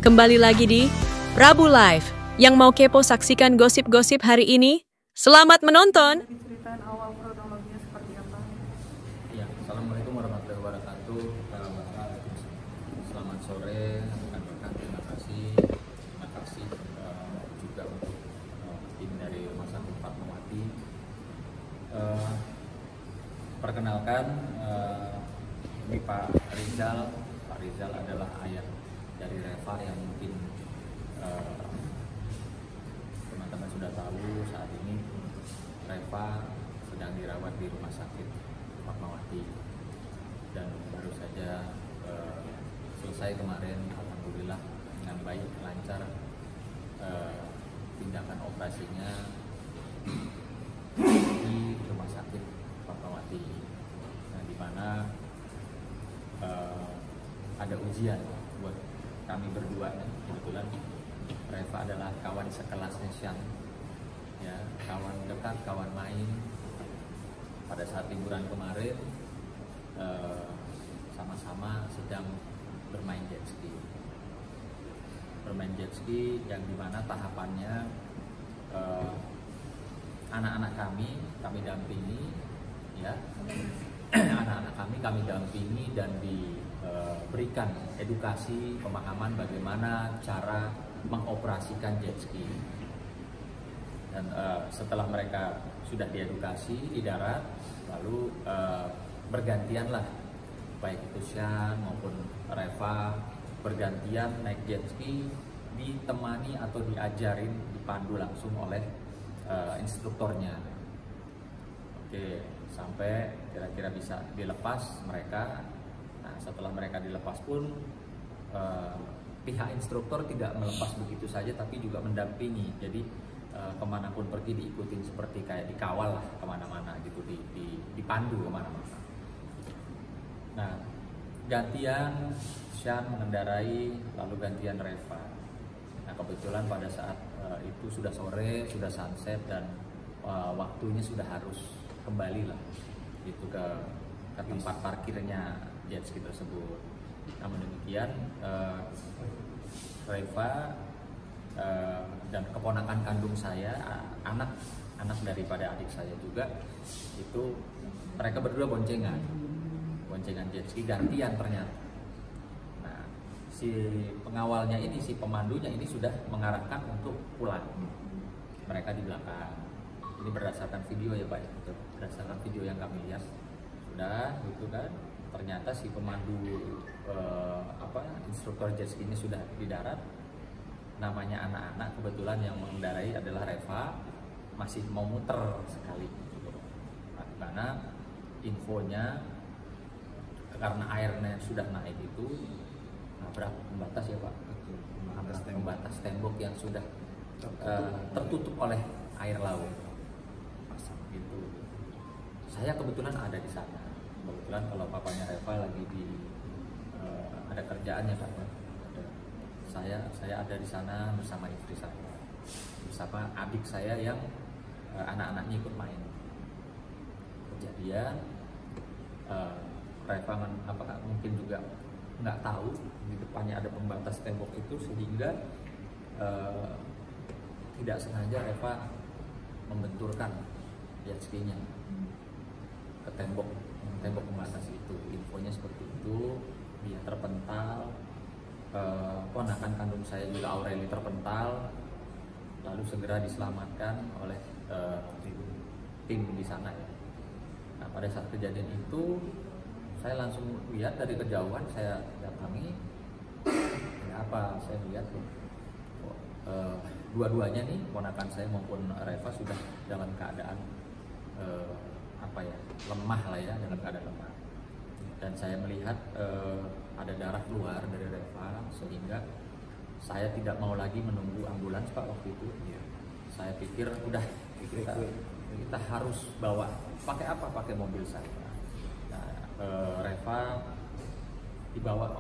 Kembali lagi di Prabu Live. Yang mau kepo saksikan gosip-gosip hari ini, selamat menonton. Diceritain awal kronologinya seperti apa? Ya, Assalamualaikum warahmatullahi wabarakatuh. Selamat sore, rekan-rekan. Terima kasih juga untuk tim dari Rumah Sakit Fatmawati. Perkenalkan, ini Pak Rizal. Pak Rizal adalah ayah dari Reva yang mungkin teman-teman sudah tahu. Saat ini Reva sedang dirawat di Rumah Sakit Fatmawati dan baru saja selesai kemarin, alhamdulillah dengan baik, lancar tindakan operasinya di Rumah Sakit Fatmawati. Nah, di mana ada ujian buat kami berdua. Kebetulan Reva adalah kawan sekelasnya Shan, ya, kawan dekat, kawan main. Pada saat liburan kemarin sama-sama sedang bermain jet ski yang dimana tahapannya anak-anak kami dampingi, ya. Anak-anak kami dampingi dan diberikan edukasi, pemahaman bagaimana cara mengoperasikan jet ski. Dan setelah mereka sudah diedukasi di darat, lalu bergantianlah, baik itu Shan maupun Reva, bergantian naik jet ski, ditemani atau diajarin, dipandu langsung oleh instrukturnya. Oke, sampai kira-kira bisa dilepas mereka. Nah, setelah mereka dilepas pun pihak instruktur tidak melepas begitu saja, tapi juga mendampingi. Jadi kemanapun pergi diikutin, seperti kayak dikawal lah kemana-mana gitu, dipandu kemana-mana. Nah, gantian Shan mengendarai, lalu gantian Reva. Nah, kebetulan pada saat itu sudah sore, sudah sunset, dan waktunya sudah harus kembali lah itu ke tempat parkirnya jet ski tersebut. Namun demikian, Reva dan keponakan kandung saya, anak daripada adik saya juga, itu mereka berdua boncengan jet ski, gantian ternyata. Nah, si pengawalnya ini, si pemandunya ini sudah mengarahkan untuk pulang, mereka di belakang. Ini berdasarkan video ya Pak, berdasarkan video yang kami lihat. Sudah gitu kan, ternyata si pemandu instruktur jet ski ini sudah di darat. Namanya anak-anak, kebetulan yang mengendarai adalah Reva, masih mau muter sekali gitu. Nah, karena infonya, karena airnya sudah naik itu nabrak pembatas ya Pak, pembatas tembok yang sudah tertutup oleh air laut gitu. Saya kebetulan ada di sana. Kebetulan kalau papanya Reva lagi ada kerjaannya Pak. Saya ada di sana bersama istri saya, bersama adik saya yang anak-anaknya ikut main. Kejadian Reva apakah mungkin juga nggak tahu di depannya ada pembatas tembok itu, sehingga tidak sengaja Reva membenturkan jet ski-nya ke tembok pembatas itu. Infonya seperti itu. Dia terpental, ponakan kandung saya juga Aureli terpental, lalu segera diselamatkan oleh tim di sana ya. Nah, pada saat kejadian itu saya langsung lihat dari kejauhan, saya datangi. Apa saya lihat dua-duanya nih, ponakan saya maupun Reva sudah dalam keadaan lemah lah ya, dalam keadaan lemah. Dan saya melihat ada darah keluar dari Reva, sehingga saya tidak mau lagi menunggu ambulans Pak waktu itu. Ya. Saya pikir udah kita harus bawa, pakai apa? Pakai mobil saya. Nah, Reva dibawa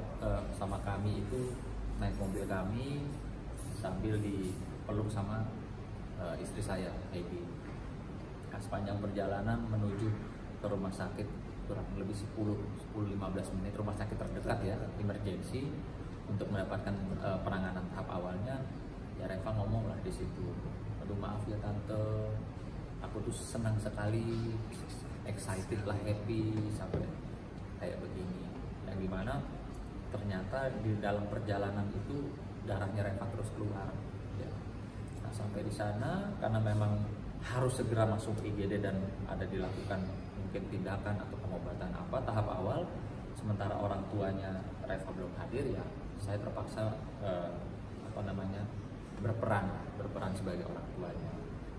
sama kami itu, naik mobil kami sambil dipeluk sama istri saya, Heidi. Nah, sepanjang perjalanan menuju ke rumah sakit kurang lebih 10-15 menit, rumah sakit terdekat ya, emergency. untuk mendapatkan penanganan tahap awalnya, ya Reva ngomong lah di situ, aduh maaf ya tante, aku tuh senang sekali, excited lah, happy sampai kayak begini. Yang dimana ternyata di dalam perjalanan itu darahnya Reva terus keluar. Ya. Nah sampai di sana karena memang harus segera masuk IGD dan ada dilakukan mungkin tindakan atau pengobatan apa tahap awal, sementara orang tuanya Reva belum hadir, ya saya terpaksa berperan sebagai orang tuanya.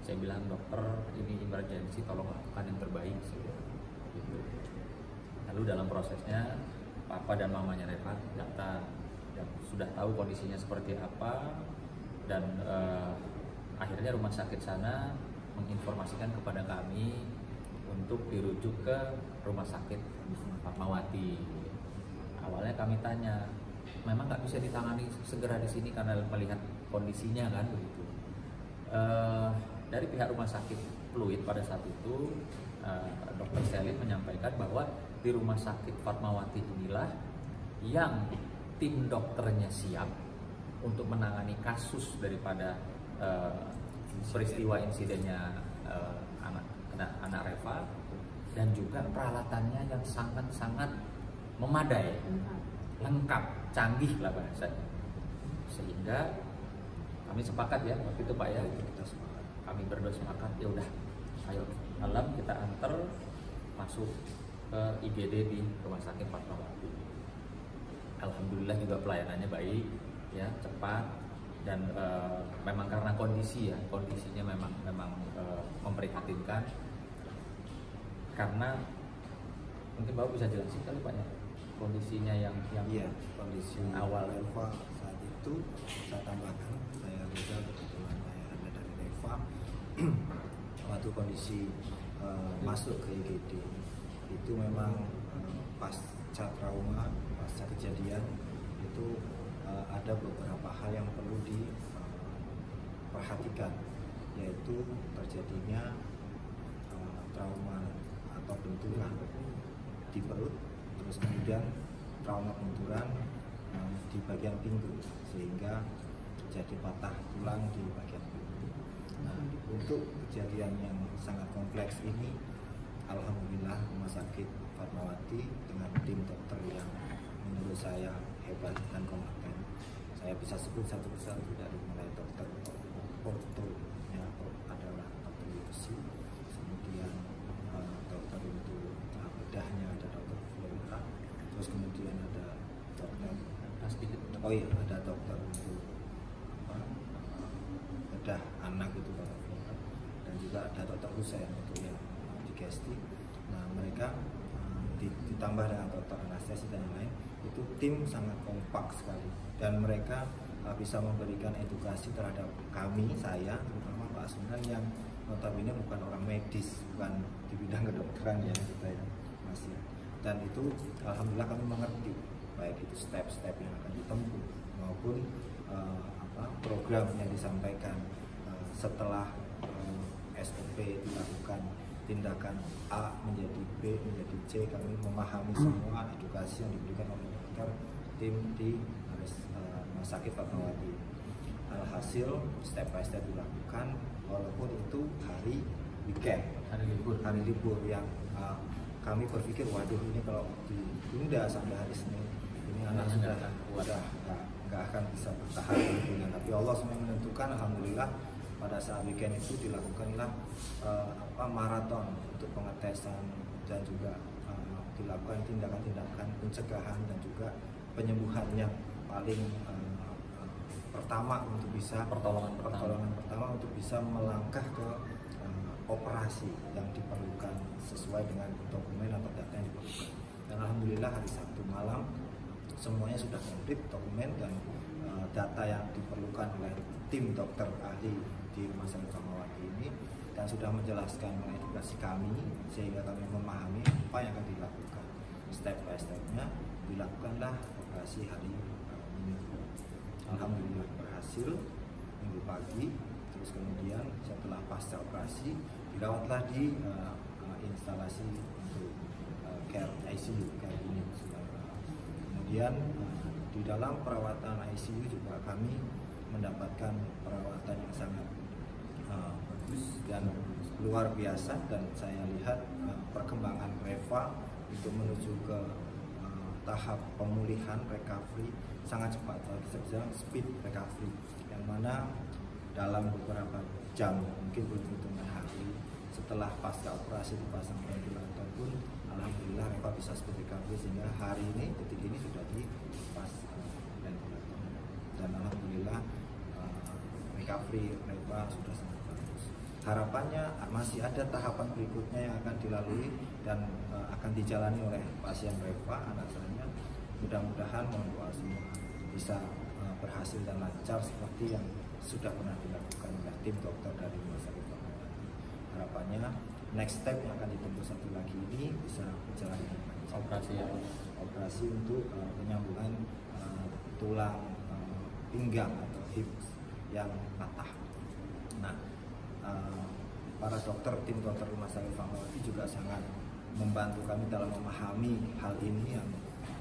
Saya bilang, dokter ini emergency, tolong lakukan yang terbaik gitu. Lalu dalam prosesnya papa dan mamanya Reva datang dan sudah tahu kondisinya seperti apa, dan akhirnya rumah sakit sana menginformasikan kepada kami untuk dirujuk ke rumah sakit Fatmawati. Awalnya kami tanya, memang nggak bisa ditangani segera di sini karena melihat kondisinya kan begitu. Dari pihak rumah sakit Pluit pada saat itu, Dr. Selin menyampaikan bahwa di rumah sakit Fatmawati inilah yang tim dokternya siap untuk menangani kasus daripada peristiwa insidennya anak Reva, dan juga peralatannya yang sangat-sangat memadai, lengkap, canggih lah bahasanya. Sehingga kami sepakat ya waktu itu Pak ya, kami berdua sepakat, ya udah ayo malam kita antar masuk ke IGD di rumah sakit Fatmawati. Alhamdulillah juga pelayanannya baik ya, cepat, dan memang karena kondisinya memang memprihatinkan, karena mungkin Bapak bisa jelasin kali Pak ya kondisinya yang iya, kondisi awal Reva saat itu. Saya tambahkan, saya juga kebetulan saya ada dari Reva waktu kondisi masuk ke IGD itu memang pasca trauma, pasca kejadian itu ada beberapa hal yang perlu diperhatikan, yaitu terjadinya trauma atau benturan di perut, terus kemudian trauma benturan di bagian pinggul sehingga terjadi patah tulang di bagian pinggul. Nah, untuk kejadian yang sangat kompleks ini, alhamdulillah rumah sakit Fatmawati dengan tim dokter yang menurut saya hebat dan kompeten. Saya bisa sebut satu persatu dari mulai dokter orto adalah dokter Yusi, kemudian dokter untuk bedahnya ada dokter Flora, terus kemudian ada dokter ada dokter untuk bedah anak itu dokter Flora, dan juga ada dokter Husain untuk yang digestif. Nah mereka ditambah dengan dokter anestesi dan lain, itu tim sangat kompak sekali, dan mereka bisa memberikan edukasi terhadap kami, saya terutama Pak Asunan yang notabene bukan orang medis, bukan di bidang kedokteran ya kita ya masih, dan itu alhamdulillah kami mengerti baik itu step-step yang akan ditempuh maupun program yang disampaikan setelah SOP dilakukan, tindakan A menjadi B menjadi C, kami memahami semua edukasi yang diberikan oleh dokter tim di rumah sakit Fatmawati. Alhasil step by step dilakukan, walaupun itu hari weekend, hari libur yang kami berpikir waduh ini kalau ditunda sampai hari Senin ini anak sudah nggak akan bisa bertahan liburan. Tapi Allah semua menentukan, alhamdulillah pada saat weekend itu dilakukanlah maraton untuk pengetesan dan juga dilakukan tindakan-tindakan pencegahan dan juga penyembuhan yang paling pertama untuk bisa pertolongan pertama untuk bisa melangkah ke operasi yang diperlukan sesuai dengan dokumen atau data yang diperlukan. Dan alhamdulillah hari Sabtu malam semuanya sudah komplit dokumen dan data yang diperlukan oleh tim dokter ahli di rumah sakit Fatmawati ini, dan sudah menjelaskan mengedukasi kami sehingga kami memahami apa yang akan dilakukan. Step by stepnya dilakukanlah operasi hari Minggu. Alhamdulillah berhasil Minggu pagi. Terus kemudian setelah pasca operasi dirawatlah di instalasi untuk care ICU, care unit. Kemudian di dalam perawatan ICU juga kami mendapatkan perawatan yang sangat bagus dan luar biasa, dan saya lihat perkembangan Reva untuk menuju ke tahap pemulihan recovery sangat cepat, bisa speed recovery, yang mana dalam beberapa jam, mungkin belum hitungan hari setelah pasca operasi dipasang ventilator pun alhamdulillah Reva bisa speed recovery, sehingga hari ini detik ini sudah dilepas ventilator, dan alhamdulillah recovery Reva sudah sangat bagus. Harapannya masih ada tahapan berikutnya yang akan dilalui dan akan dijalani oleh pasien Reva, anak saya. Mudah-mudahan mohon doa semua bisa berhasil dan lancar seperti yang sudah pernah dilakukan oleh tim dokter dari Rumah Sakit Fatmawati. Harapannya next step yang akan ditempuh satu lagi ini bisa berjalan dengan lancar. Operasi untuk penyambungan tulang pinggang atau hips yang patah. Nah, para dokter, tim dokter Rumah Sakit Fatmawati juga sangat membantu kami dalam memahami hal ini yang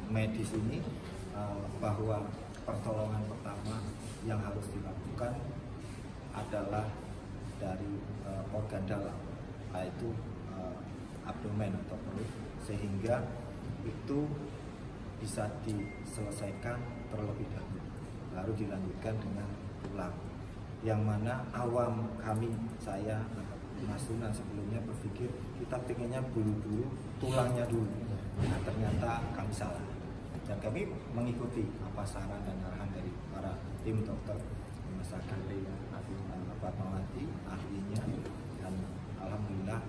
medis ini, bahwa pertolongan pertama yang harus dilakukan adalah dari organ dalam, yaitu abdomen atau perut, sehingga itu bisa diselesaikan terlebih dahulu, baru dilanjutkan dengan tulang, yang mana awam kami, saya, Mas Sunan sebelumnya berpikir kita pengennya bulu-bulu tulangnya dulu. Nah, ternyata kami salah, dan kami mengikuti apa saran dan arahan dari para tim dokter Rumah Sakit Fatmawati, ahlinya, dan alhamdulillah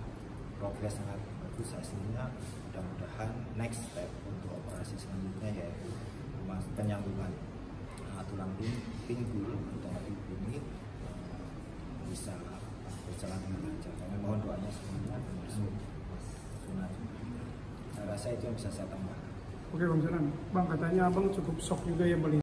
progres sangat bagus hasilnya. Mudah-mudahan next step untuk operasi selanjutnya yaitu penyambungan tulang pinggul atau ini bisa berjalan dengan lancar. Kami mohon doanya semuanya termasuk Mas Sunan. Saya rasa itu yang bisa saya tambahkan. Oke Bang Sunan, Bang katanya Abang cukup shock juga ya melihat